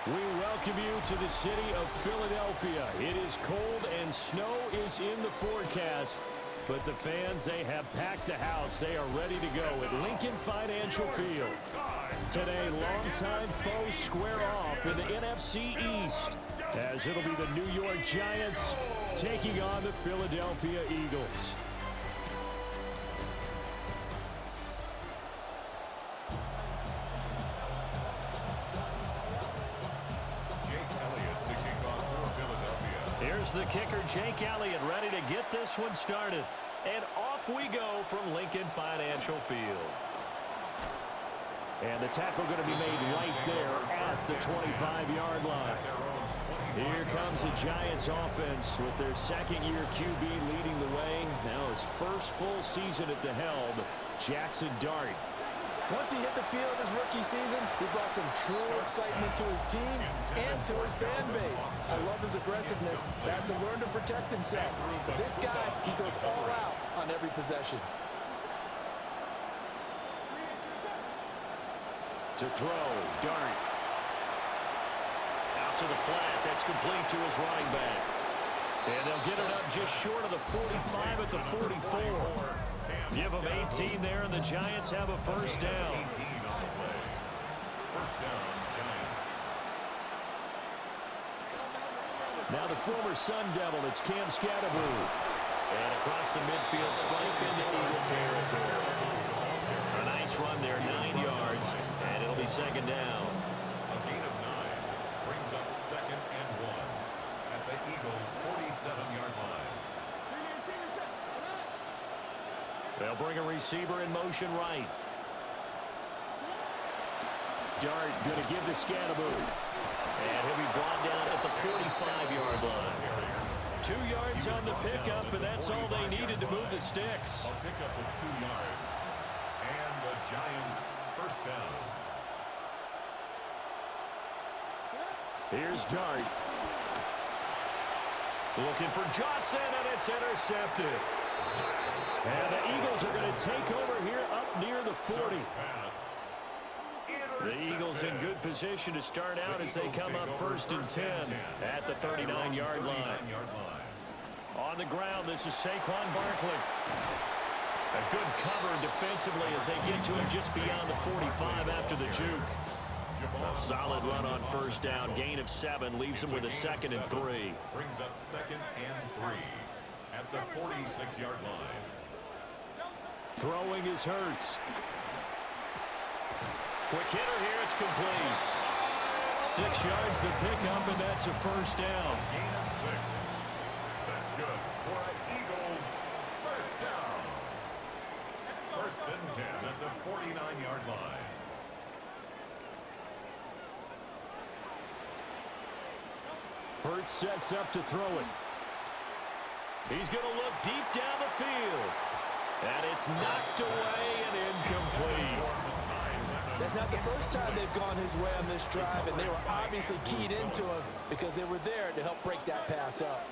We welcome you to the city of Philadelphia. It is cold and snow is in the forecast. But the fans, they have packed the house. They are ready to go at Lincoln Financial Field. Today, longtime foes square off in the NFC East, as it'll be the New York Giants taking on the Philadelphia Eagles. Here's the kicker, Jake Elliott, ready to get this one started. And off we go from Lincoln Financial Field. And the tackle going to be made right there at the 25-yard line. Here comes the Giants offense with their second-year QB leading the way. Now his first full season at the helm, Jackson Dart. Once he hit the field his rookie season, he brought some true excitement to his team and to his fan base. I love his aggressiveness. He has to learn to protect himself. But this guy, he goes all out on every possession. To throw, Dart. Out to the flat. That's complete to his running back. And they'll get it up just short of the 45 at the 44. Give them 18 there, and the Giants have a first down. Now the former Sun Devil, it's Cam Scatterbroo. And across the midfield, stripe into Eagle territory. A nice run there, 9 yards, and it'll be second down. A gain of 9 brings up second and 1 at the Eagles' 47-yard line. They'll bring a receiver in motion right. Dart going to give to Scatterbroo. And he'll be brought down at the 45-yard line. 2 yards on the pickup, and that's all they needed to move the sticks. A pickup of 2 yards. And the Giants first down. Here's Dart. Looking for Johnson, and it's intercepted. And the Eagles are going to take over here up near the 40. The Eagles in good position to start out as they come up first and 10 at the 39-yard line. On the ground, this is Saquon Barkley. A good cover defensively as they get to him just beyond the 45 after the juke. A solid run on first down. Gain of 7 leaves him with a second and 3. Brings up second and 3 at the 46-yard line. Throwing is Hurts. Quick hitter here, it's complete. 6 yards the pickup, and that's a first down. Gain of 6. That's good for an Eagles first down. First and 10 at the 49-yard line. Hurts sets up to throw it. He's going to look deep down the field. And it's knocked away and incomplete. That's not the first time they've gone his way on this drive, and they were obviously keyed into him because they were there to help break that pass up.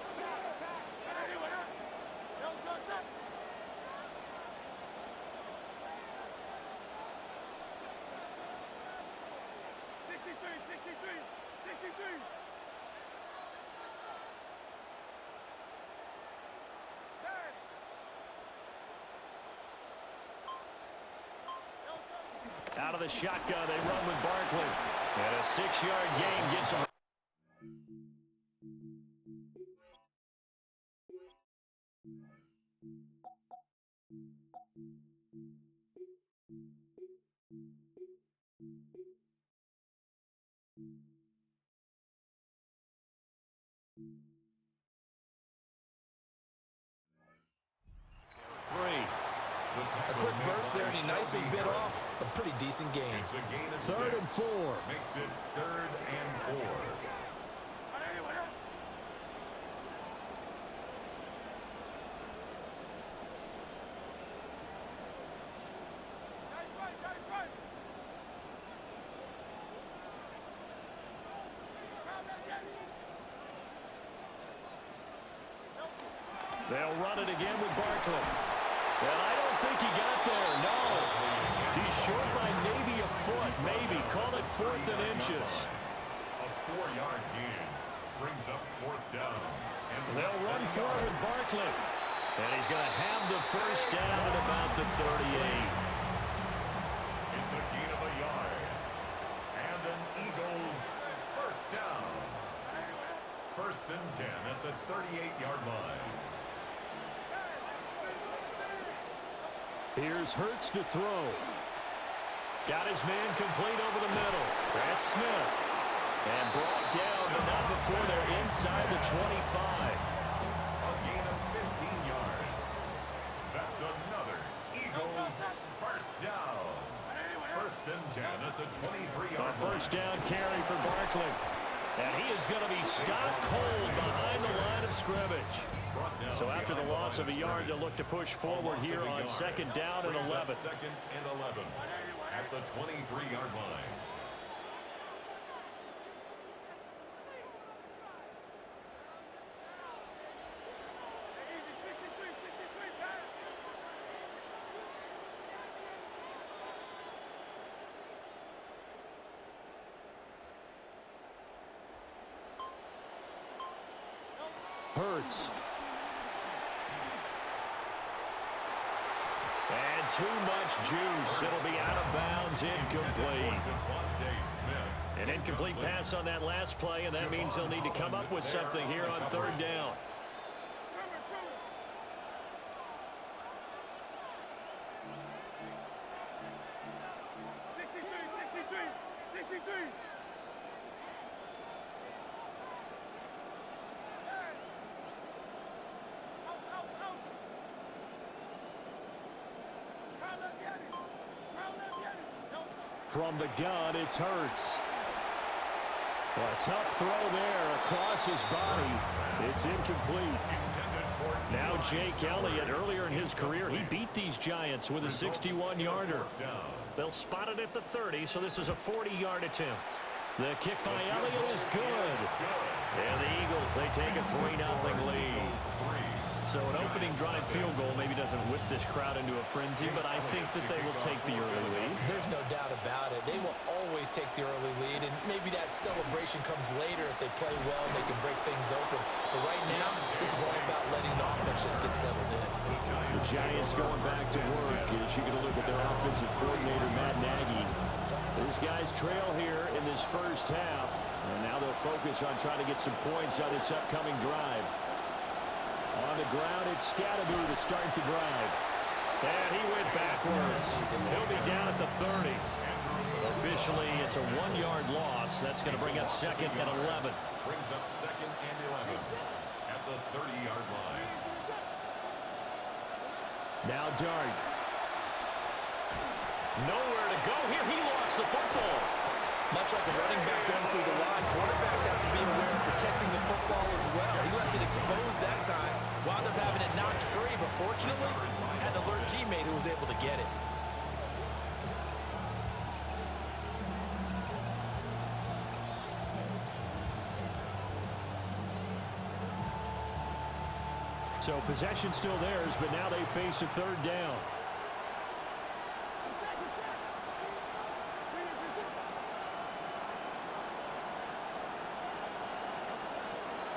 Out of the shotgun, they run with Barkley. And a 6-yard gain gets him. A quick burst there, and he nicely bit off a pretty decent gain. Third and 4. Makes it third and 4. They'll run it again with Barkley. And I don't think he got there, no. He's short by maybe a foot, maybe. Call it 4th and inches. 4-yard gain. Brings up 4th down. And they'll run forward with Barkley. And he's going to have the first down at about the 38. It's a gain of a yard. And an Eagles first down. 1st and 10 at the 38-yard line. Here's Hurts to throw. Got his man complete over the middle. That's Smith. And brought down, but not before they're inside the 25. A gain of 15 yards. That's another Eagles first down. 1st and 10 at the 23-yard line. A first down carry for Barkley. And he is going to be stopped cold behind the line of scrimmage. So after the loss of a yard, they'll look to push forward here on 2nd down and 11. 2nd and 11 at the 23-yard line. Hurts. And too much juice. It'll be out of bounds, incomplete. An incomplete pass on that last play, and that means they'll need to come up with something here on 3rd down. From the gun, it's Hurts. Well, a tough throw there across his body. It's incomplete. Now Jake Elliott, earlier in his career, he beat these Giants with a 61-yarder. They'll spot it at the 30, so this is a 40-yard attempt. The kick by Elliott is good. And the Eagles, they take a 3-0 lead. So an opening drive field goal maybe doesn't whip this crowd into a frenzy, but I think that they will take the early lead. There's no doubt about it. They will always take the early lead, and maybe that celebration comes later if they play well and they can break things open. But right now, this is all about letting the offense just get settled in. The Giants going back to work as you get a look at their offensive coordinator, Matt Nagy. These guys trail here in this first half, and now they'll focus on trying to get some points on this upcoming drive. On the ground, it's Scadaboo to start the drive. And he went backwards. He'll be down at the 30. Officially, it's a 1-yard loss. That's going to bring up 2nd and 11. Brings up 2nd and 11 at the 30-yard line. Now Dart. Nowhere to go here. He lost the football. Much like a running back going through the line, quarterbacks have to be aware of protecting the football as well. He left it exposed that time, wound up having it knocked free, but fortunately, had an alert teammate who was able to get it. So possession still theirs, but now they face a 3rd down.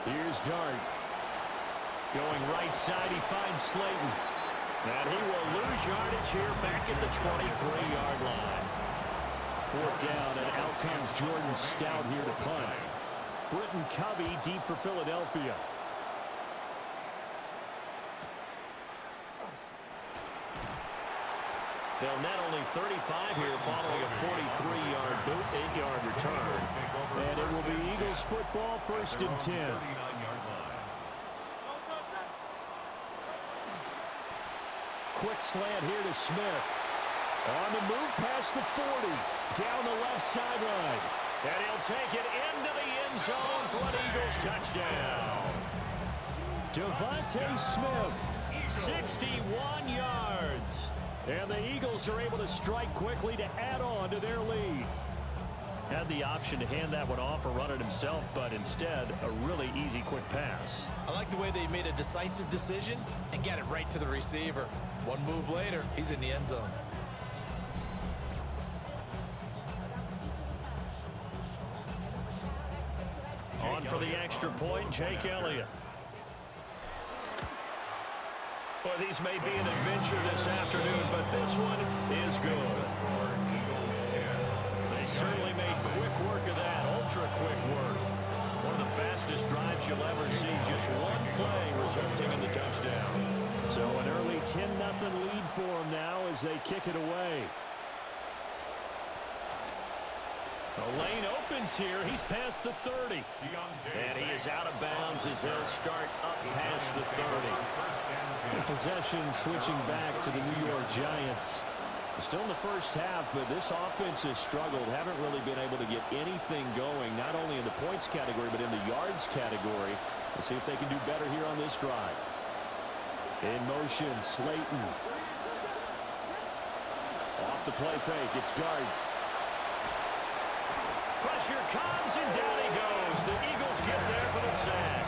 Here's Dart. Going right side, he finds Slayton. And he will lose yardage here back at the 23-yard line. 4th down, and out comes Jordan Stout here to punt. Britton Covey deep for Philadelphia. They'll net only 35 here following a 43-yard boot, 8-yard return. And it will be Eagles football, 1st and 10. Quick slant here to Smith. On the move past the 40. Down the left sideline. And he'll take it into the end zone for an Eagles touchdown. Devontae Smith, 61 yards. And the Eagles are able to strike quickly to add on to their lead. Had the option to hand that one off or run it himself, but instead, a really easy quick pass. I like the way they made a decisive decision and got it right to the receiver. One move later, he's in the end zone. On for the extra point, Jake Elliott. Well, these may be an adventure this afternoon, but this one is good. They certainly made quick work of that, ultra-quick work. One of the fastest drives you'll ever see, just one play resulting in the touchdown. So an early 10-0 lead for them now as they kick it away. The lane opens here. He's past the 30. And he is out of bounds as they'll start up past the 30. The possession switching back to the New York Giants. Still in the first half, but this offense has struggled. Haven't really been able to get anything going, not only in the points category, but in the yards category. We'll see if they can do better here on this drive. In motion, Slayton. Off the play fake, it's Dart. Pressure comes, and down he goes. The Eagles get there for the sack.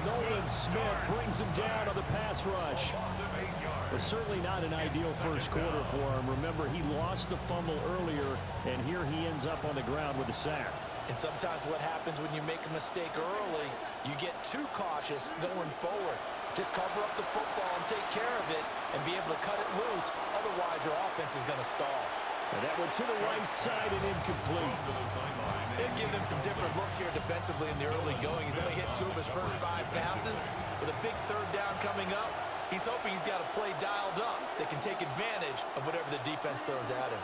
Nolan Smith brings him down on the pass rush. But certainly not an ideal first quarter for him. Remember, he lost the fumble earlier, and here he ends up on the ground with a sack. And sometimes what happens when you make a mistake early, you get too cautious going forward. Just cover up the football and take care of it and be able to cut it loose. Otherwise, your offense is going to stall. And that went to the right side and incomplete. They've given him some different looks here defensively in the early going. He's only hit 2 of his first 5 passes. With a big third down coming up, he's hoping he's got a play dialed up that can take advantage of whatever the defense throws at him.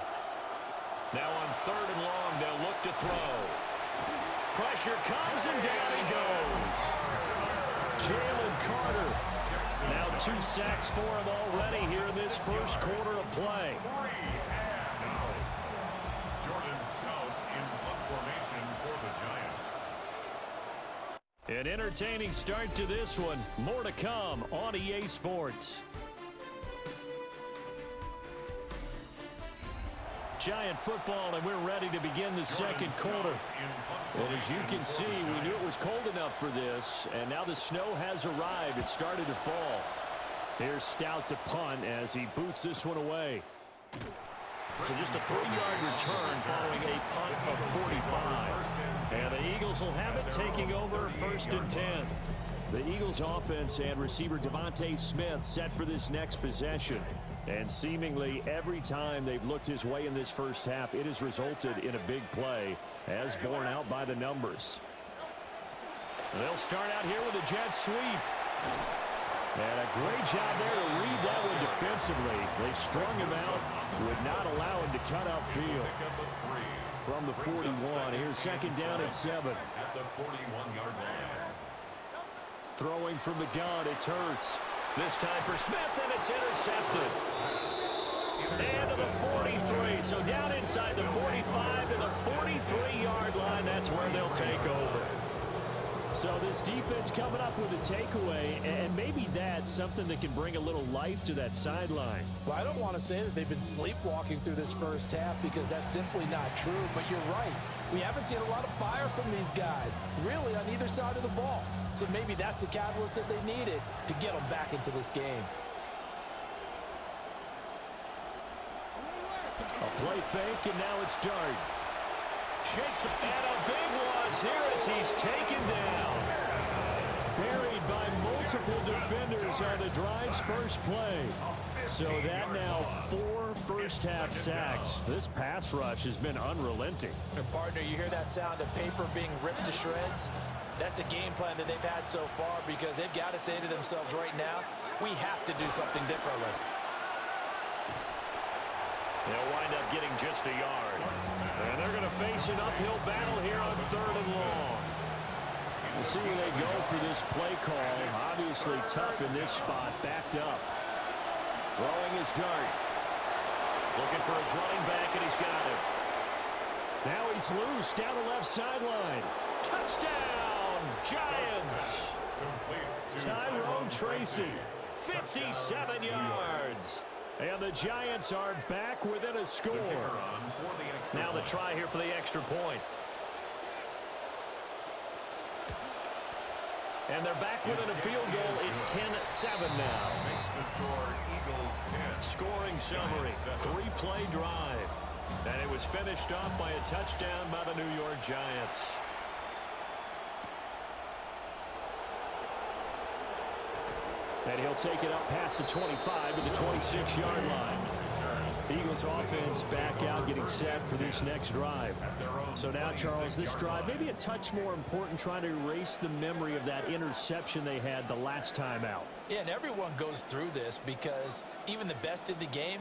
Now on 3rd and long, they'll look to throw. Pressure comes, and down he goes. Jalen Carter. Now 2 sacks for him already here in this first quarter of play. An entertaining start to this one. More to come on EA Sports. Giant football, and we're ready to begin the second quarter. And as you can see, we knew it was cold enough for this, and now the snow has arrived. It started to fall. Here's Stout to punt as he boots this one away. So just a 3-yard return following a punt of 45. And the Eagles will have it, taking over 1st and 10. The Eagles offense and receiver Devontae Smith set for this next possession. And seemingly every time they've looked his way in this first half, it has resulted in a big play, as borne out by the numbers. They'll start out here with a jet sweep. And a great job there to read that one defensively. They strung him out, would not allow him to cut upfield. From the 41, here's 2nd down at 7. At the 41-yard line. Throwing from the gun, it's Hurts. This time for Smith, and it's intercepted. And to the 43, so down inside the 45 to the 43-yard line. That's where they'll take over. So this defense coming up with a takeaway, and maybe that's something that can bring a little life to that sideline. Well, I don't want to say that they've been sleepwalking through this first half because that's simply not true, but you're right. We haven't seen a lot of fire from these guys, really on either side of the ball. So maybe that's the catalyst that they needed to get them back into this game. A play fake, and now it's Dart. Shakes him, and a big loss here as he's taken down. Buried by multiple defenders on the drive's first play. So that now 4 first-half sacks. This pass rush has been unrelenting. And partner, you hear that sound of paper being ripped to shreds? That's the game plan that they've had so far because they've got to say to themselves right now, we have to do something differently. They'll wind up getting just a yard. And they're going to face an uphill battle here on 3rd and long. We'll see where they go for this play call. Obviously tough in this spot, backed up. Throwing his Dart. Looking for his running back, and he's got it. Now he's loose down the left sideline. Touchdown, Giants. Tyrone Tracy, 57 yards. And the Giants are back within a score. Now the try here for the extra point. And they're back within a field goal. It's 10-7 now. Scoring summary, 3-play drive. And it was finished off by a touchdown by the New York Giants. And he'll take it up past the 25 to the 26-yard line. Eagles offense back out getting set for this next drive. So now, Charles, this drive maybe a touch more important, trying to erase the memory of that interception they had the last time out. Yeah, and everyone goes through this because even the best in the game,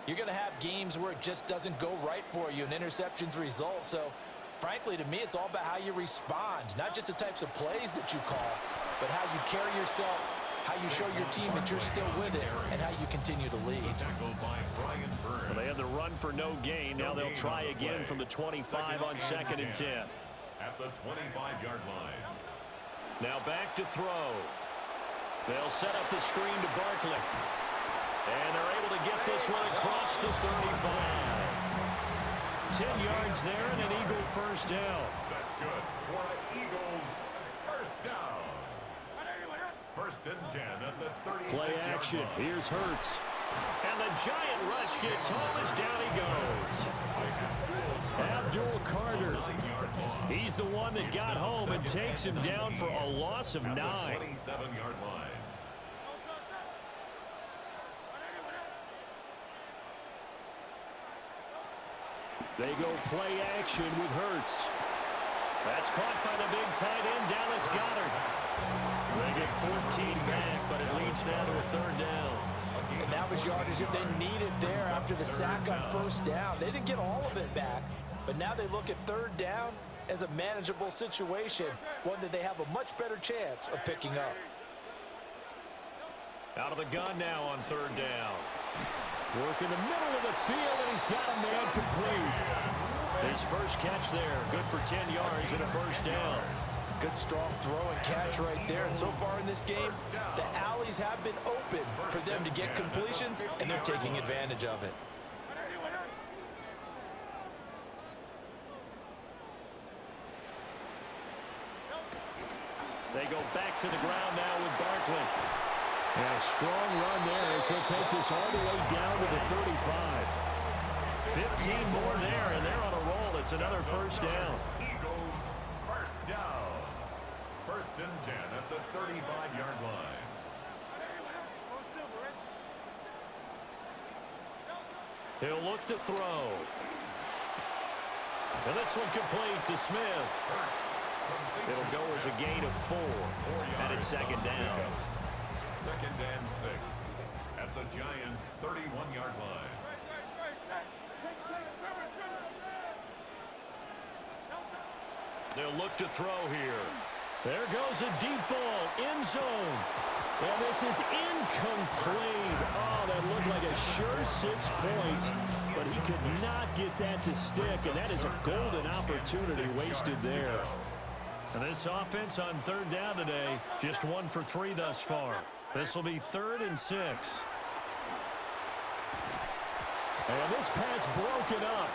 you're going to have games where it just doesn't go right for you, and interceptions result. So, frankly, to me, it's all about how you respond, not just the types of plays that you call, but how you carry yourself, how you show your team that you're still with it, and how you continue to lead. Well, they had the run for no gain. Now they'll try again from the 25 on 2nd and 10. At the 25-yard line. Now back to throw. They'll set up the screen to Barkley. And they're able to get this one across the 35. 10 yards there and an Eagle first down. That's good for an Eagles first down. First and 10 at the 36-yard Play action. line. Here's Hurts. And the giant rush gets home as down he goes. Abdul Carter. He's the one that got home and takes him down for a loss of 9. 27-yard line. They go play action with Hurts. That's caught by the big tight end, Dallas Goedert. They get 14 back, but it leads now to a 3rd down. And that was yardage that they needed there after the sack on first down. They didn't get all of it back, but now they look at 3rd down as a manageable situation, one that they have a much better chance of picking up. Out of the gun now on 3rd down. Work in the middle of the field, and he's got a man complete. His first catch there, good for 10 yards and a first down. Good strong throw and catch right there. And so far in this game, the alleys have been open for them to get completions, and they're taking advantage of it. They go back to the ground now with Barkley. And a strong run there as he'll take this all the way down to the 35. 15 more there, and they're on a roll. It's another first down. Eagles first down. First and 10 at the 35-yard line. He'll look to throw. And this one complete to Smith. It'll go as a gain of 4, and it's 2nd down. 2nd and 6 at the Giants' 31-yard line. They'll look to throw here. There goes a deep ball, end zone. And this is incomplete. Oh, that looked like a sure 6 points, but he could not get that to stick, and that is a golden opportunity wasted there. And this offense on 3rd down today, just 1 for 3 thus far. This will be 3rd and 6. And this pass broken up.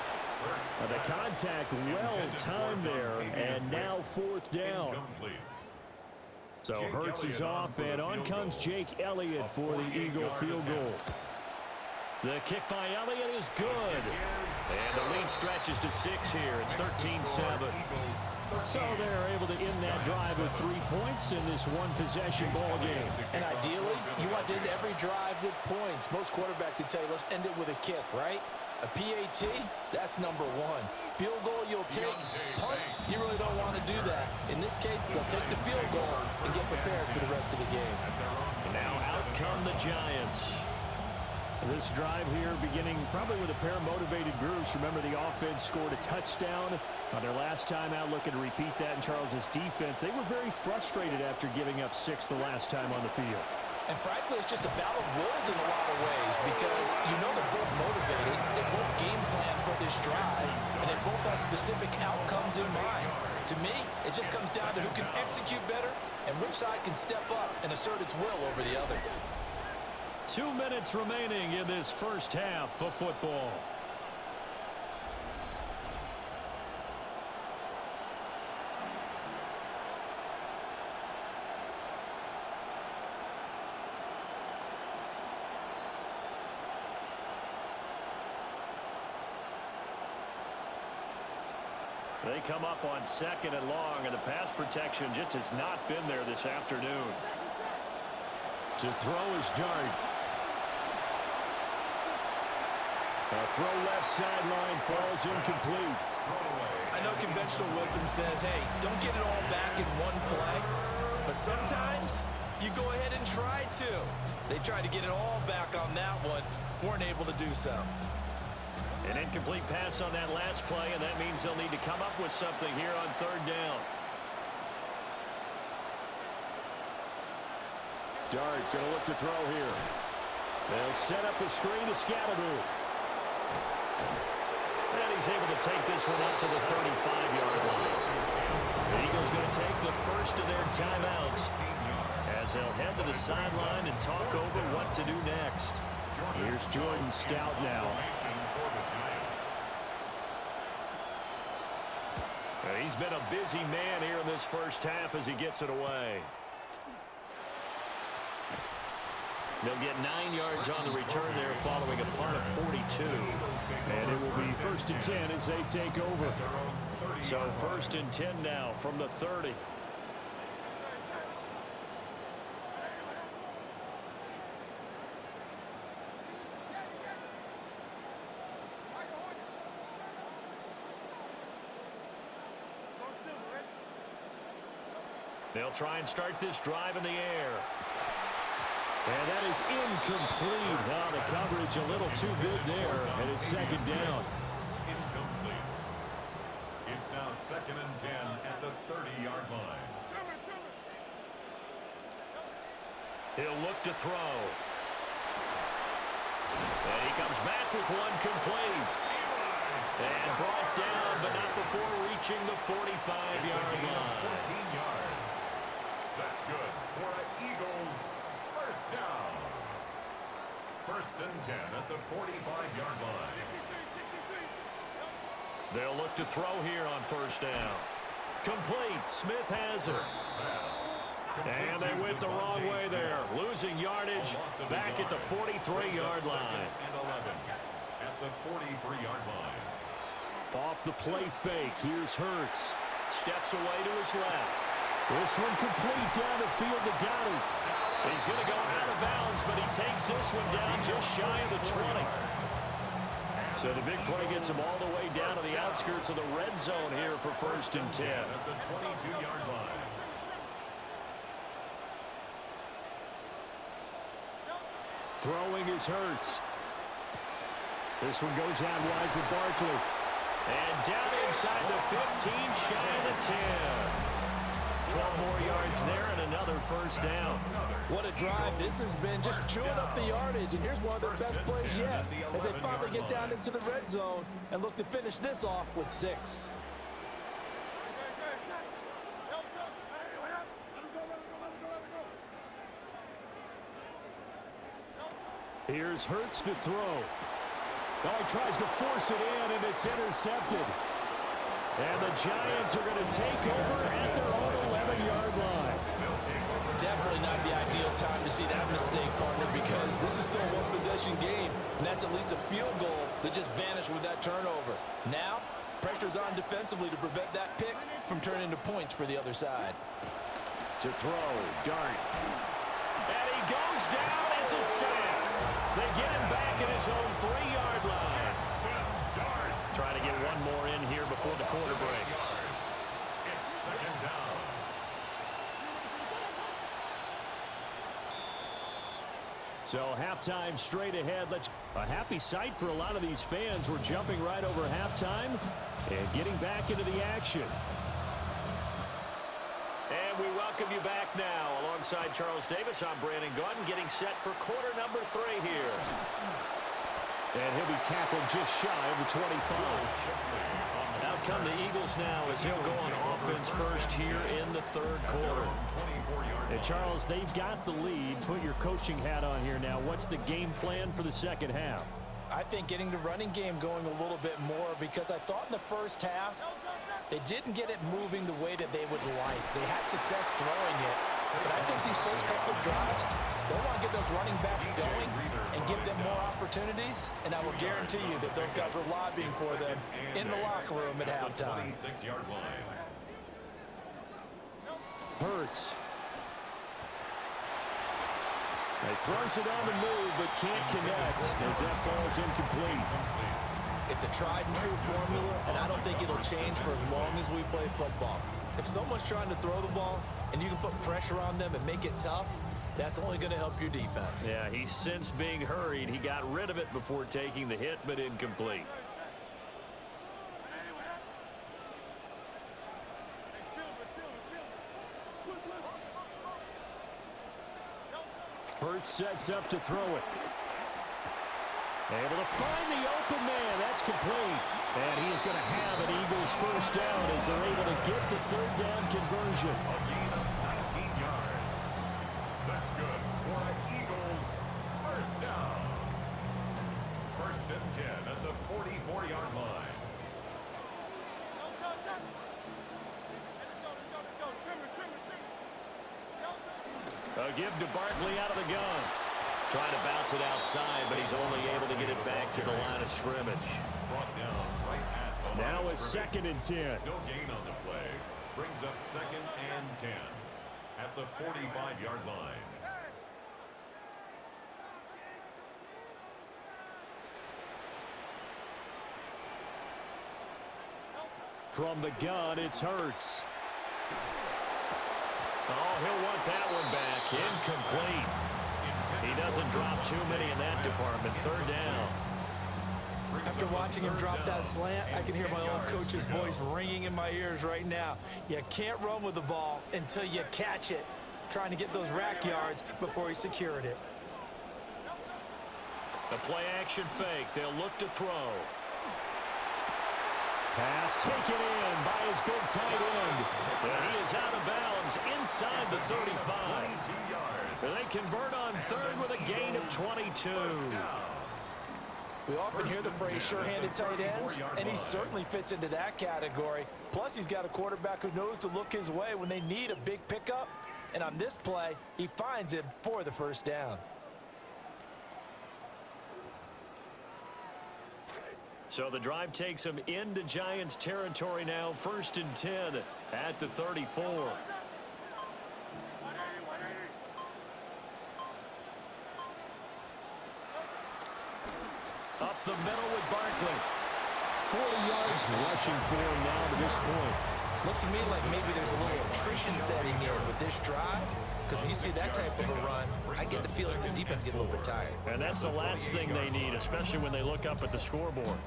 The contact well timed there, and now 4th down. So Hurts is off, and on comes Jake Elliott for the Eagle field goal. The kick by Elliott is good. And the lead stretches to 6 here. It's 13-7. So they're able to end that drive with 3 points in this one-possession ball game. And ideally, you want to end every drive with points. Most quarterbacks would tell you, let's end it with a kick, right? A PAT, that's number 1. Field goal you'll take. Punts, you really don't want to do that. In this case, they'll take the field goal and get prepared for the rest of the game. Now out come the Giants. This drive here beginning probably with a pair of motivated groups. Remember, the offense scored a touchdown on their last time out. Looking to repeat that in Charles's defense. They were very frustrated after giving up 6 the last time on the field. And frankly, it's just a battle of wills in a lot of ways because you know they're both motivated, they both game plan for this drive, and they both have specific outcomes in mind. To me, it just comes down to who can execute better and which side can step up and assert its will over the other. 2 minutes remaining in this first half of football. They come up on 2nd and long, and the pass protection just has not been there this afternoon. To throw is Dart. A throw left sideline falls incomplete. I know conventional wisdom says, hey, don't get it all back in one play. But sometimes you go ahead and try to. They tried to get it all back on that one. Weren't able to do so. An incomplete pass on that last play, and that means they'll need to come up with something here on third down. Dart going to look to throw here. They'll set up the screen to Scatterboo. And he's able to take this one up to the 35-yard line. The Eagles going to take the first of their timeouts as they'll head to the sideline and talk over what to do next. Here's Jordan Stout now. He's been a busy man here in this first half as he gets it away. They'll get 9 yards on the return there following a punt of 42. And it will be 1st and 10 as they take over. So 1st and 10 now from the 30. They'll try and start this drive in the air. And that is incomplete. Oh, the coverage a little too good there, and it's 2nd down. Incomplete. It's now 2nd and 10 at the 30-yard line. He'll look to throw. And he comes back with one complete. And brought down, but not before reaching the 45-yard line. 14 yards. That's good for an Eagles first down. 1st and 10 at the 45-yard line. They'll look to throw here on 1st down. Complete. Smith has it. And they went the wrong way there. Losing yardage back at the 43-yard line. And 11 at the 43-yard line. Off the play fake. Here's Hurts. Steps away to his left. This one complete down the field to Gotti. He's going to go out of bounds, but he takes this one down just shy of the 20. So the big play gets him all the way down to the outskirts of the red zone here for 1st and 10. At the 22-yard line. Throwing is Hurts. This one goes out wide for Barkley. And down inside the 15, shy of the 10. 12 more yards there and another 1st down. What a drive. This has been just chewing up the yardage, and here's one of their best plays yet as they finally get down into the red zone and look to finish this off with 6. Here's Hurts to throw. Oh, he tries to force it in, and it's intercepted. And the Giants are going to take over at their own 11-yard line. Definitely not the ideal time to see that mistake, partner, because this is still a one-possession game, and that's at least a field goal that just vanished with that turnover. Now, pressure's on defensively to prevent that pick from turning into points for the other side. To throw, Dart. And he goes down. It's a sack. They get him back at his own 3-yard line. Trying to get one more in here before the quarter breaks. It's 2nd down. So halftime straight ahead. A happy sight for a lot of these fans. We're jumping right over halftime and getting back into the action. And we welcome you back now. Alongside Charles Davis, I'm Brandon Gaudin, getting set for quarter number 3 here. And he'll be tackled just shy of the 25. Out come the Eagles now as they'll go on offense first here in the 3rd quarter. And Charles, they've got the lead. Put your coaching hat on here now. What's the game plan for the 2nd half? I think getting the running game going a little bit more, because I thought in the first half they didn't get it moving the way that they would like. They had success throwing it, but I think these first couple of drives, they want to get those running backs going and give them more opportunities, and I will guarantee you that those guys were lobbying for them in the locker room at halftime. 26-yard line. Hurts. He throws it on the move, but can't connect as that falls incomplete. It's a tried and true formula, and I don't think it'll change for as long as we play football. If someone's trying to throw the ball and you can put pressure on them and make it tough, that's only going to help your defense. Yeah, he's since being hurried. He got rid of it before taking the hit, but incomplete. Hurts sets up to throw it. Able to find the open man. That's complete. And he is going to have an Eagles first down as they're able to get the third down conversion. A gain of 19 yards. That's good for an Eagles first down. First and 10 at the 44-yard line. A give to Barkley out of the gun. Trying to bounce it outside, but he's only able to get it back to the line of scrimmage. Brought down right at the line Now of it's scrimmage. 2nd and 10. No gain on the play. Brings up 2nd and 10 at the 45-yard line. From the gun, it's Hurts. Oh, he'll want that one back. Incomplete. He doesn't drop too many in that department. Third down. After watching him drop that slant, I can hear my old coach's voice ringing in my ears right now. You can't run with the ball until you catch it. Trying to get those rack yards before he secured it. The play action fake. They'll look to throw. Pass taken in by his big tight end. And he is out of bounds inside the 35. And they convert on third with a gain of 22. We often hear the phrase sure-handed tight ends, and he certainly fits into that category. Plus, he's got a quarterback who knows to look his way when they need a big pickup. And on this play, he finds him for the first down. So the drive takes him into Giants territory now. 1st and 10 at the 34. Up the middle with Barkley. 40 yards rushing for him now to this point. Looks to me like maybe there's a little attrition setting in with this drive. Because when you see that type of a run, I get the feeling the defense get a little bit tired. And that's the last thing they need, especially when they look up at the scoreboard.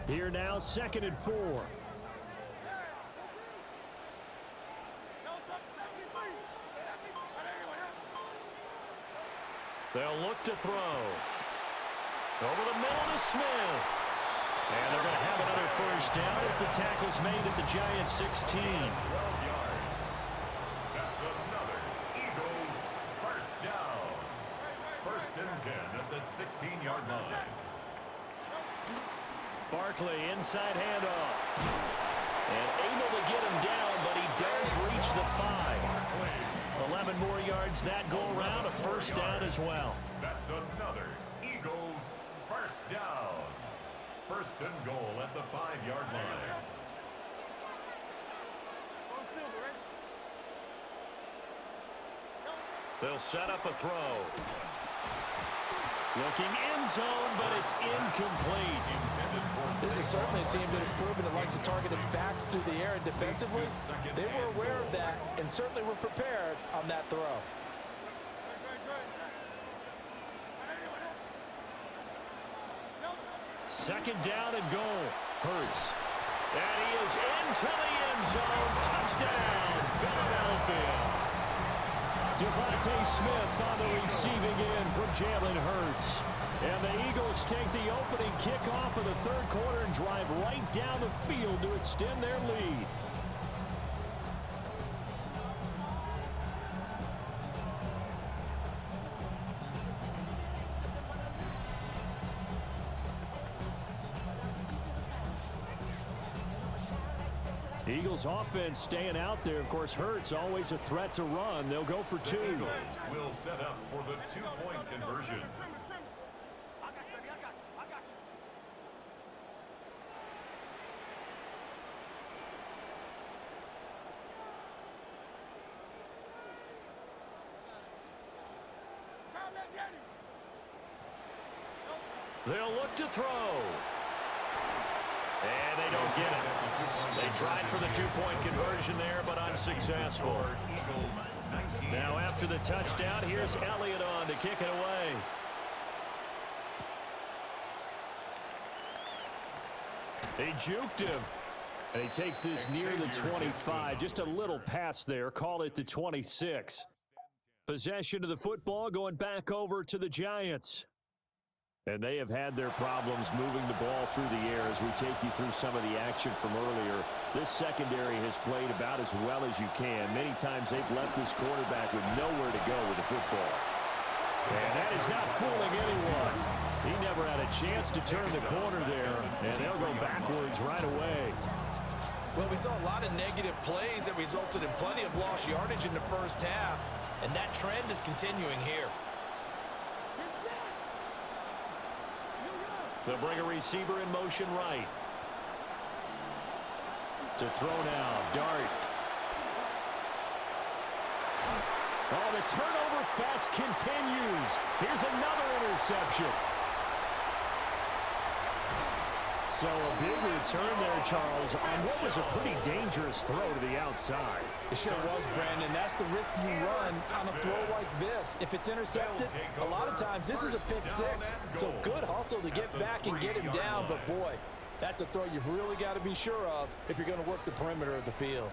Here now, 2nd and 4. They'll look to throw. Over the middle to Smith. And they're going to have another first down as the tackle's made at the Giants 16. 12 yards. That's another Eagles first down. 1st and 10 at the 16-yard line. Barkley inside handoff. And able to get him down, but he does reach the 5. 11 more yards that go around, a first down as well. That's another Eagles first down. 1st and goal at the 5-yard line. They'll set up a throw. Looking end zone, but it's incomplete. This is certainly a team that has proven it likes to target its backs through the air and defensively. They were aware of that and certainly were prepared on that throw. Second down and goal. Hurts. And he is into the end zone. Touchdown, Philadelphia. Devontae Smith on the receiving end from Jalen Hurts. And the Eagles take the opening kickoff of the third quarter and drive right down the field to extend their lead. Eagles offense staying out there. Of course, Hurts always a threat to run. They'll go for 2. The Eagles will set up for the 2-point conversion. They'll look to throw. And they don't get it. They tried for the two-point conversion there, but unsuccessful. Now after the touchdown, here's Elliott on to kick it away. He juked him. And he takes this near the 25. Just a little pass there. Call it the 26. Possession of the football going back over to the Giants. And they have had their problems moving the ball through the air as we take you through some of the action from earlier. This secondary has played about as well as you can. Many times they've left this quarterback with nowhere to go with the football. And that is not fooling anyone. He never had a chance to turn the corner there, and they'll go backwards right away. Well, we saw a lot of negative plays that resulted in plenty of lost yardage in the first half, and that trend is continuing here. They'll bring a receiver in motion right. To throw now, Dart. Oh, the turnover fest continues. Here's another interception. So a big return there, Charles, on what was a pretty dangerous throw to the outside. It sure was, Brandon. That's the risk you run on a throw like this. If it's intercepted, a lot of times this is a pick six. So good hustle to get back and get him down. But, boy, that's a throw you've really got to be sure of if you're going to work the perimeter of the field.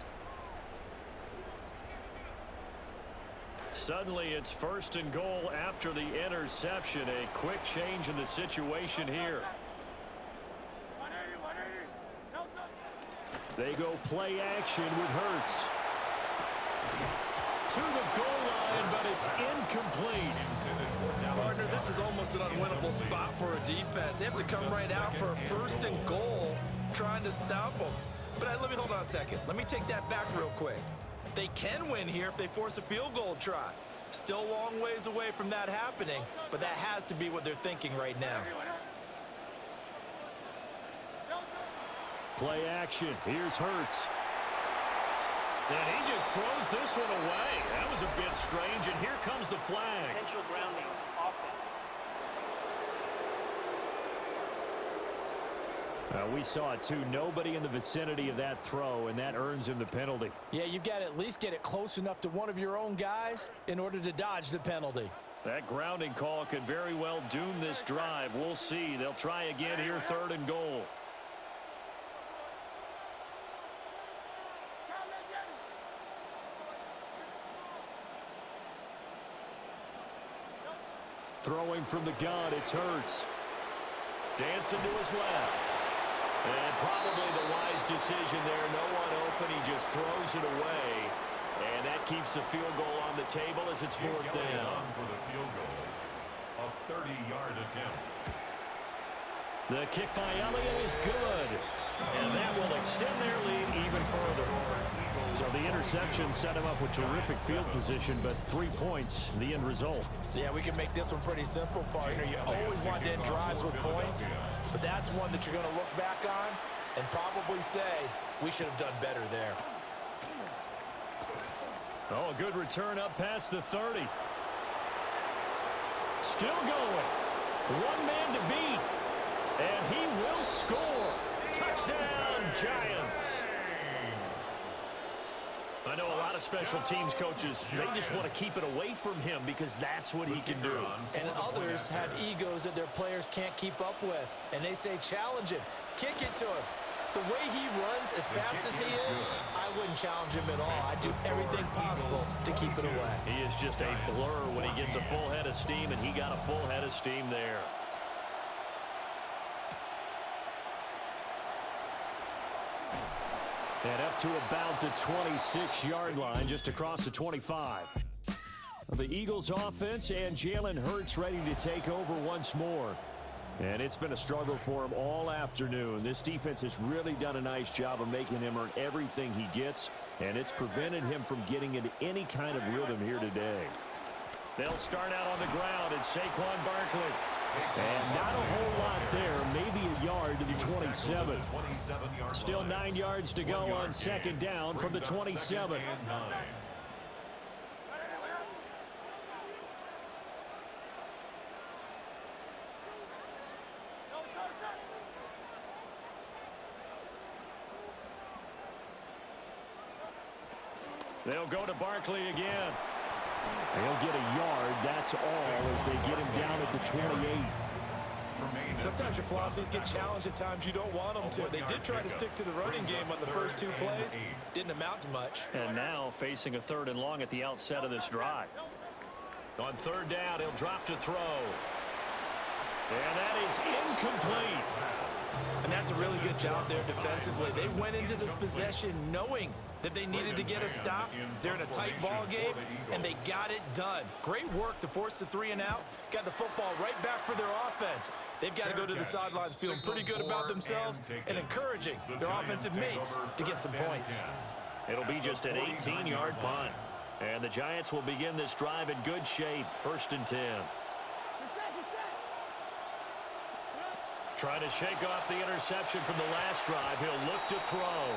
Suddenly it's 1st and goal after the interception. A quick change in the situation here. They go play action with Hurts. To the goal line, but it's incomplete. Partner, this is almost an unwinnable spot for a defense. They have to come right out for a 1st and goal trying to stop them. But let me hold on a second. Let me take that back real quick. They can win here if they force a field goal try. Still a long ways away from that happening, but that has to be what they're thinking right now. Play action. Here's Hurts. And he just throws this one away. That was a bit strange, and here comes the flag. Potential grounding offense. We saw it, too. Nobody in the vicinity of that throw, and that earns him the penalty. Yeah, you've got to at least get it close enough to one of your own guys in order to dodge the penalty. That grounding call could very well doom this drive. We'll see. They'll try again here, 3rd and goal. Throwing from the gun, it's Hurts. Dancing to his left. And probably the wise decision there. No one open. He just throws it away. And that keeps the field goal on the table as it's 4th down. For the field goal, a 30-yard attempt. The kick by Elliott is good. And that will extend their lead even further. So the interception set him up with terrific field position, but 3 points, the end result. Yeah, we can make this one pretty simple, partner. You always want to end drives with points, but that's one that you're going to look back on and probably say, we should have done better there. Oh, a good return up past the 30. Still going. One man to beat. And he will score. Touchdown, Giants. I know a lot of special teams coaches, they just want to keep it away from him because that's what he can do. And others have egos that their players can't keep up with. And they say, challenge him. Kick it to him. The way he runs as fast as he is, I wouldn't challenge him at all. I'd do everything possible to keep it away. He is just a blur when he gets a full head of steam, and he got a full head of steam there. And up to about the 26-yard line, just across the 25. The Eagles offense and Jalen Hurts ready to take over once more. And it's been a struggle for him all afternoon. This defense has really done a nice job of making him earn everything he gets, and it's prevented him from getting into any kind of rhythm here today. They'll start out on the ground, and Saquon Barkley. And not a whole lot there, maybe a yard to the 27. Still 9 yards to go on 2nd down from the 27. They'll go to Barkley again. They'll get a yard. That's all as they get him down at the 28. Sometimes your philosophies get challenged at times you don't want them to. They did try to stick to the running game on the first 2 plays. Didn't amount to much. And now facing a 3rd and long at the outset of this drive. On 3rd down, he'll drop to throw. And that is incomplete. And that's a really good job there defensively. They went into this possession knowing that they needed to get a stop. They're in a tight ball game, and they got it done. Great work to force the 3 and out. Got the football right back for their offense. They've got to go to the sidelines feeling pretty good about themselves and encouraging their offensive mates to get some points. It'll be just an 18-yard punt. And the Giants will begin this drive in good shape. 1st and 10. Trying to shake off the interception from the last drive. He'll look to throw.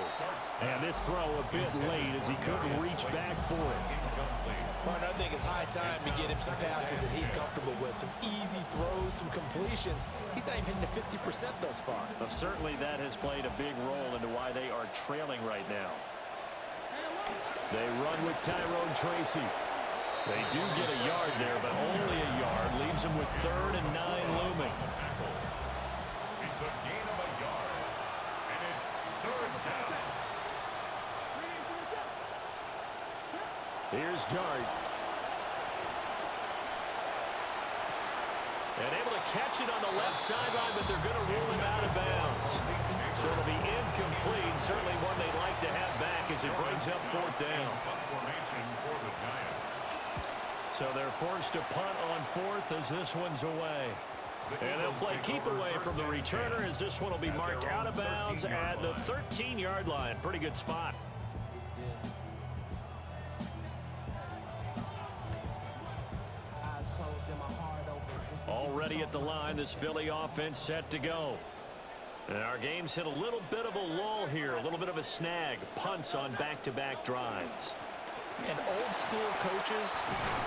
And this throw a bit late as he couldn't reach back for it. Martin, I think it's high time to get him some passes that he's comfortable with. Some easy throws, some completions. He's not even hitting the 50% thus far. Well, certainly that has played a big role into why they are trailing right now. They run with Tyrone Tracy. They do get a yard there, but only a yard. Leaves them with 3rd and 9 looming. It's a gain of a yard, and it's 3rd down. Here's Dart. And able to catch it on the left sideline, but they're going to rule him out of bounds. So it'll be incomplete. Certainly one they'd like to have back as it brings up 4th down. So they're forced to punt on 4th as this one's away. And they'll play keep away from the returner as this one will be marked out of bounds at the 13-yard line. Pretty good spot. Already at the line, this Philly offense set to go. And our game's hit a little bit of a lull here, a little bit of a snag. Punts on back-to-back drives. And old-school coaches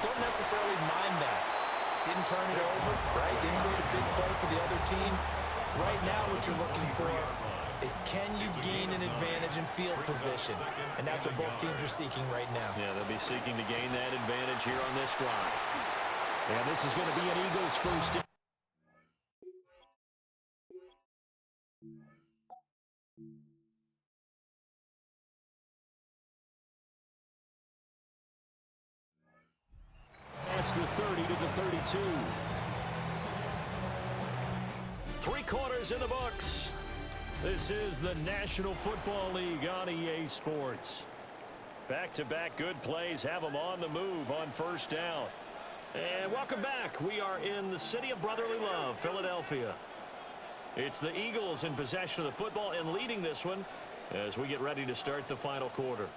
don't necessarily mind that. Didn't turn it over, right? Didn't create a big play for the other team. Right now what you're looking for is can you gain an advantage in field position? And that's what both teams are seeking right now. Yeah, they'll be seeking to gain that advantage here on this drive. And this is going to be an Eagles first. Past the 30 to the 32. 3 quarters in the books. This is the National Football League on EA Sports. Back-to-back good plays have them on the move on 1st down. And welcome back. We are in the city of brotherly love, Philadelphia. It's the Eagles in possession of the football and leading this one as we get ready to start the final quarter.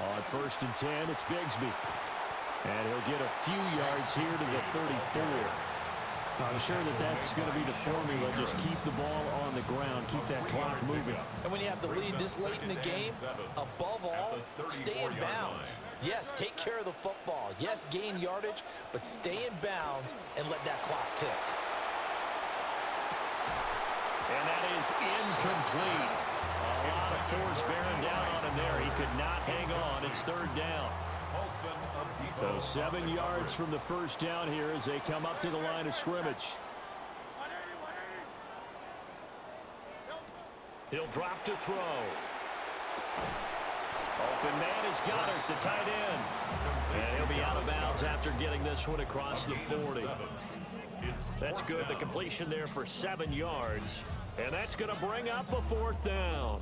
On 1st and 10, it's Bigsby. And he'll get a few yards here to the 34. I'm sure that that's going to be the formula. Just keep the ball on the ground. Keep that clock moving. And when you have the lead this late in the game, above all, stay in bounds. Yes, take care of the football. Yes, gain yardage, but stay in bounds and let that clock tick. And that is incomplete. A lot of force bearing down on him there. He could not hang on. It's 3rd down. So 7 yards from the 1st down here as they come up to the line of scrimmage. He'll drop to throw. Open man is Goddard, the tight end. And he'll be out of bounds after getting this one across the 40. That's good. The completion there for 7 yards. And that's going to bring up a 4th down.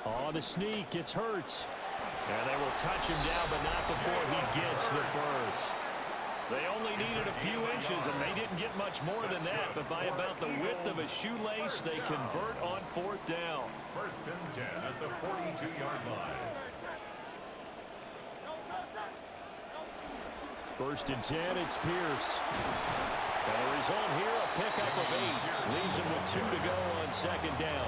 On the sneak, it's Hurts. And they will touch him down, but not before he gets the first. They only needed a few inches, and they didn't get much more than that. But by about the width of a shoelace, they convert on 4th down. 1st and 10 at the 42-yard line. First and 10, it's Pierce. And the result here, a pickup of 8. Leaves him with 2 to go on second down.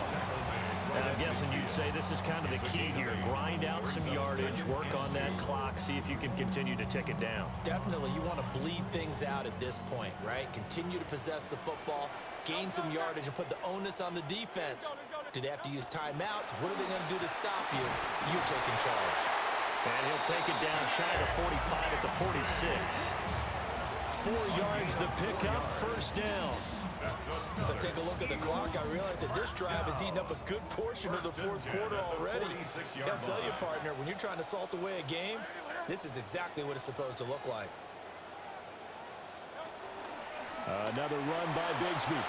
And I'm guessing you'd say this is kind of the key here. Grind out some yardage, work on that clock, see if you can continue to tick it down. Definitely, you want to bleed things out at this point, right? Continue to possess the football, gain some yardage, and put the onus on the defense. Do they have to use timeouts? What are they going to do to stop you? You take in charge. And he'll take it down shy of the 45 at the 46. 4 yards the pickup, first down. As I take a look at the clock, I realize that this drive has eaten up a good portion of the fourth quarter already. Got to tell you, partner, when you're trying to salt away a game, this is exactly what it's supposed to look like. Another run by Bigsby.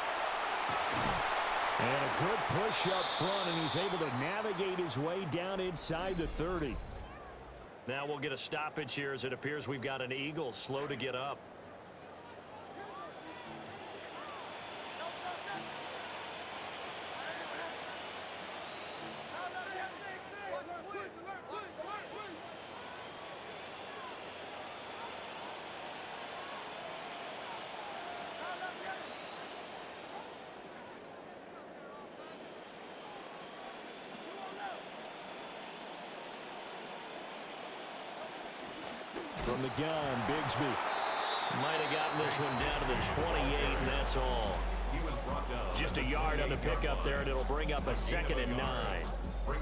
And a good push up front, and he's able to navigate his way down inside the 30. Now we'll get a stoppage here as it appears we've got an Eagle slow to get up. From the gun, Bigsby. Might have gotten this one down to the 28, and that's all. Just a yard on the pickup there, and it'll bring up a 2nd and 9.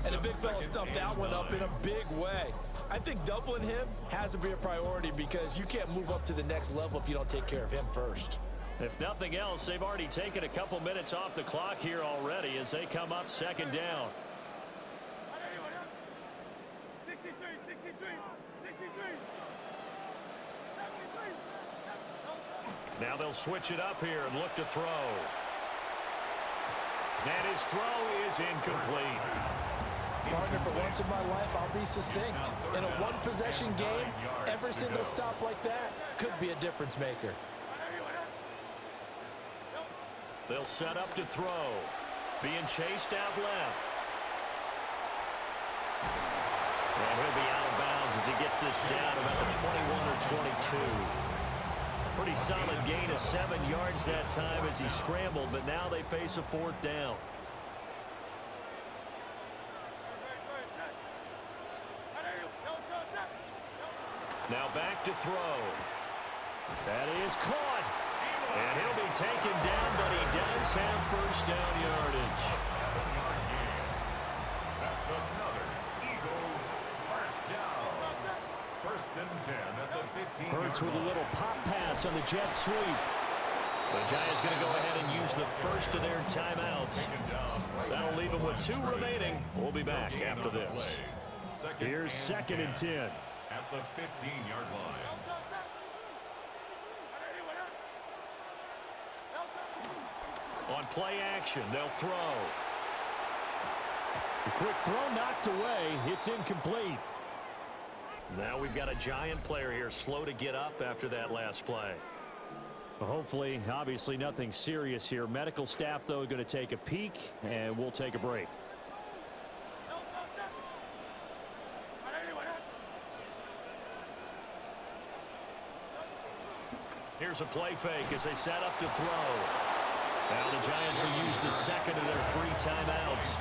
And the big fella stuffed that one up in a big way. I think doubling him has to be a priority because you can't move up to the next level if you don't take care of him first. If nothing else, they've already taken a couple minutes off the clock here already as they come up 2nd down. Now they'll switch it up here and look to throw. And his throw is incomplete. Partner, for once in my life, I'll be succinct. In a one-possession game, every single stop like that could be a difference maker. They'll set up to throw. Being chased out left. And he'll be out of bounds as he gets this down about the 21 or 22. Pretty solid gain of 7 yards that time as he scrambled, but now they face a 4th down. Now back to throw. That is caught. And he'll be taken down, but he does have first down yardage. That's another Eagles first down. First and 10 at the 15. Hurts with a little pop pass on the jet sweep. The Giants going to go ahead and use the first of their timeouts. That'll leave them with 2 remaining. We'll be back after this. Here's 2nd and 10. At the 15-yard line. On play action, they'll throw. The quick throw knocked away. It's incomplete. Now we've got a Giant player here slow to get up after that last play. Well, hopefully, obviously nothing serious here. Medical staff, though, going to take a peek, and we'll take a break. Here's a play fake as they set up to throw. Now the Giants will use the second of their 3 timeouts.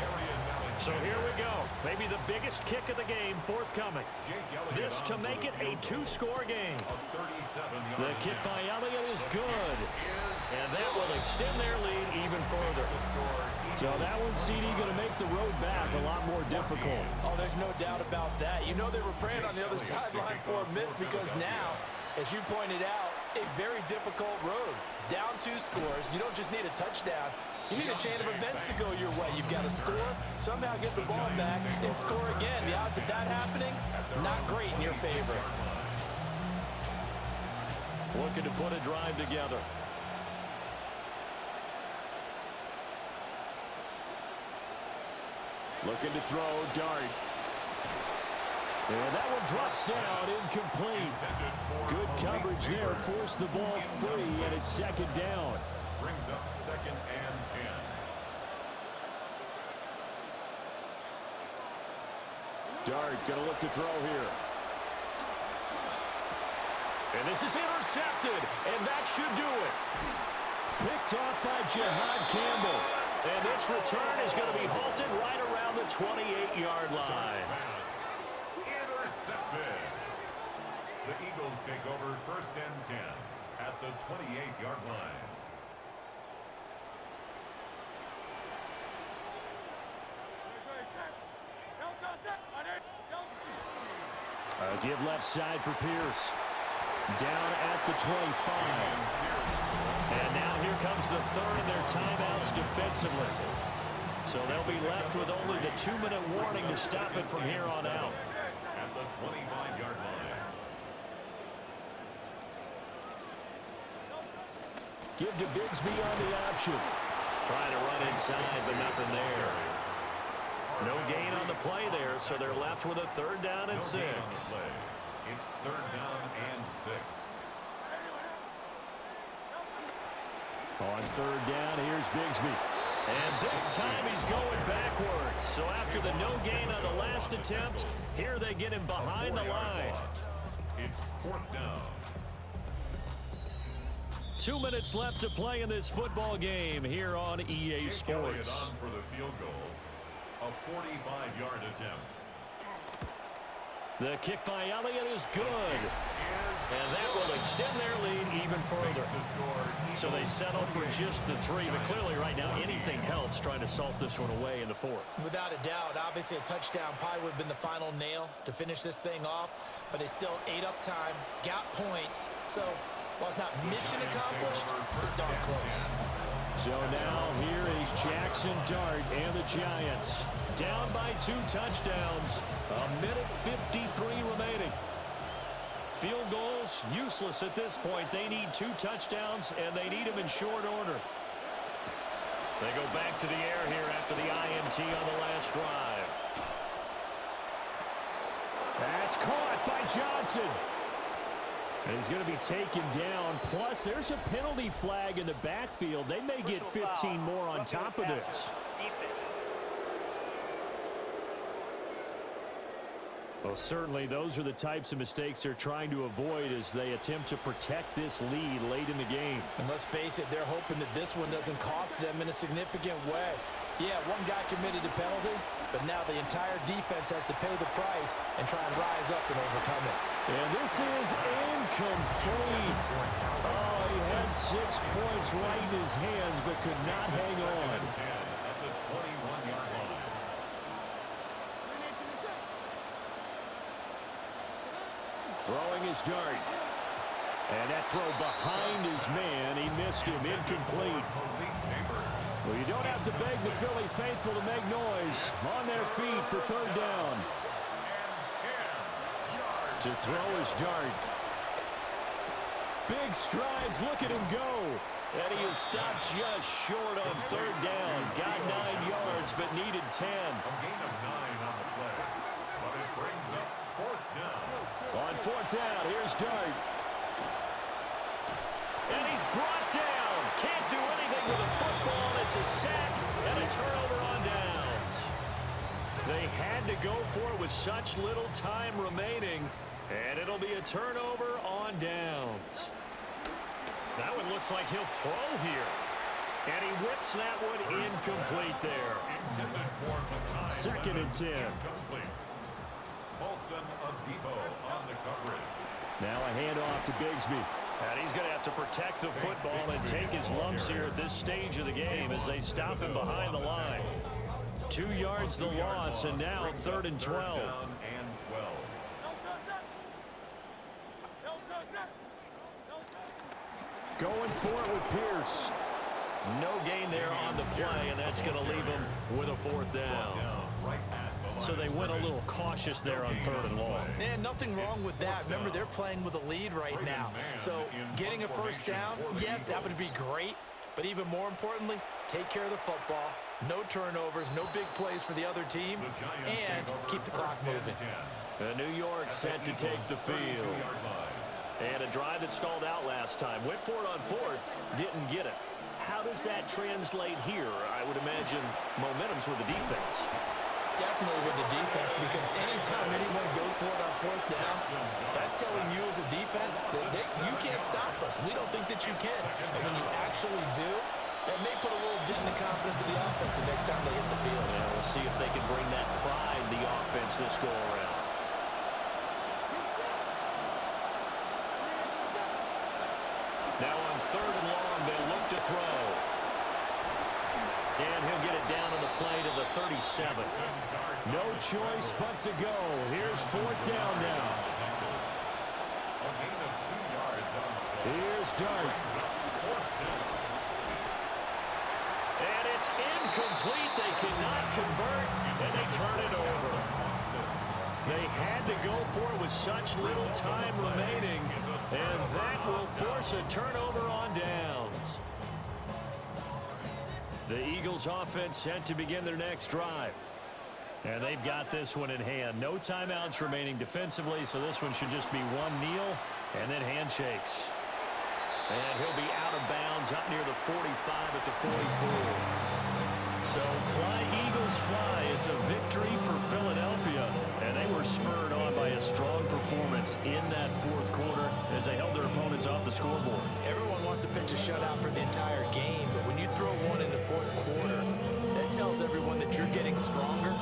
So here we go. Maybe the biggest kick of the game forthcoming. This to make it a 2-score game. The kick by Elliott is good. And that will extend their lead even further. So that one, CD, going to make the road back a lot more difficult. Oh, there's no doubt about that. You know they were praying on the other sideline for a miss because now, as you pointed out, a very difficult road. Down 2 scores. You don't just need a touchdown. You need a chain of events to go your way. You've got to score, somehow get the ball back, and score again. The odds of that happening, not great in your favor. Looking to put a drive together. Looking to throw, Dart. And that one drops down, incomplete. Good coverage there, forced the ball free, and it's 2nd down. Brings up 2nd and 10. Dart going to look to throw here. And this is intercepted, and that should do it. Picked off by Jihad Campbell. And this return is going to be halted right around the 28-yard line. Intercepted. The Eagles take over 1st and 10 at the 28-yard line. A give left side for Pierce. Down at the 25. And now here comes the third of their timeouts defensively. So they'll be left with only the 2-minute warning to stop it from here on out. At the 25-yard line. Give to Bigsby on the option. Trying to run inside, but nothing there. No gain on the play there, so they're left with a 3rd down and 6. It's 3rd down and 6. On 3rd down, here's Bigsby. And this time he's going backwards. So after the no gain on the last attempt, here they get him behind the line. It's 4th down. 2 minutes left to play in this football game here on EA Sports. On for the field goal. A 45-yard attempt. The kick by Elliott is good. And that will extend their lead even further. So they settle for just the 3. But clearly right now anything helps trying to salt this one away in the 4th. Without a doubt, obviously a touchdown probably would have been the final nail to finish this thing off. But it's still ate up time, got points. So while it's not mission accomplished, it's darn close. So now here is Jackson Dart and the Giants. Down by 2 touchdowns. A minute 53 remaining. Field goals, useless at this point. They need 2 touchdowns, and they need them in short order. They go back to the air here after the INT on the last drive. That's caught by Johnson. And he's going to be taken down. Plus, there's a penalty flag in the backfield. They may get 15 more on top of this. Well, certainly those are the types of mistakes they're trying to avoid as they attempt to protect this lead late in the game. And let's face it, they're hoping that this one doesn't cost them in a significant way. Yeah, one guy committed a penalty, but now the entire defense has to pay the price and try and rise up and overcome it. And this is incomplete. Oh, he had 6 points right in his hands, but could not hang on. At the 21-yard line. Throwing his Dart. And that throw behind his man. He missed him. Incomplete. Well, you don't have to beg the Philly faithful to make noise. On their feet for 3rd down. To throw his Dart. Big strides. Look at him go. And he is stopped just short on 3rd down. Got 9 yards, but needed 10. A gain of 9 on the play. But it brings up 4th down. On 4th down, here's Dart. And he's brought down. Can't do anything with a football. It's a sack and a turnover on downs. They had to go for it with such little time remaining. And it'll be a turnover on downs. That one looks like he'll throw here. And he whips that one incomplete there. 2nd and 10. Paulson Adebo on the coverage. Now a handoff to Bigsby. And he's going to have to protect the football and take his lumps here at this stage of the game as they stop him behind the line. 2 yards the loss, and now 3rd and 12. Going for it with Pierce. No gain there on the play, and that's going to leave him with a 4th down. So they went a little cautious there on 3rd and long. And nothing wrong with that. Remember, they're playing with a lead right now. So getting a 1st down, yes, that would be great. But even more importantly, take care of the football. No turnovers, no big plays for the other team, and keep the clock moving. New York set to take the field. And a drive that stalled out last time. Went for it on 4th, didn't get it. How does that translate here? I would imagine momentum's with the defense. definitely with the defense, because anytime anyone goes for it on fourth down, that's telling you as a defense that you can't stop us. We don't think that you can. And when you actually do, it may put a little dent in the confidence of the offense the next time they hit the field. Yeah, we'll see if they can bring that pride, the offense, this go-around. Now on 3rd and long, they'll look to throw. And he'll get it down on the play to the 37. No choice but to go. Here's 4th down now. A gain of 2 yards on the play. Here's Dart. And it's incomplete. They cannot convert, and they turn it over. They had to go for it with such little time remaining, and that will force a turnover on downs. The Eagles offense set to begin their next drive. And they've got this one in hand. No timeouts remaining defensively, so this one should just be one kneel and then handshakes. And he'll be out of bounds up near the 45 at the 44. So fly, Eagles, fly. It's a victory for Philadelphia. And they were spurred on by a strong performance in that 4th quarter as they held their opponents off the scoreboard. Everyone wants to pitch a shutout for the entire game, but when you throw one in the 4th quarter, that tells everyone that you're getting stronger.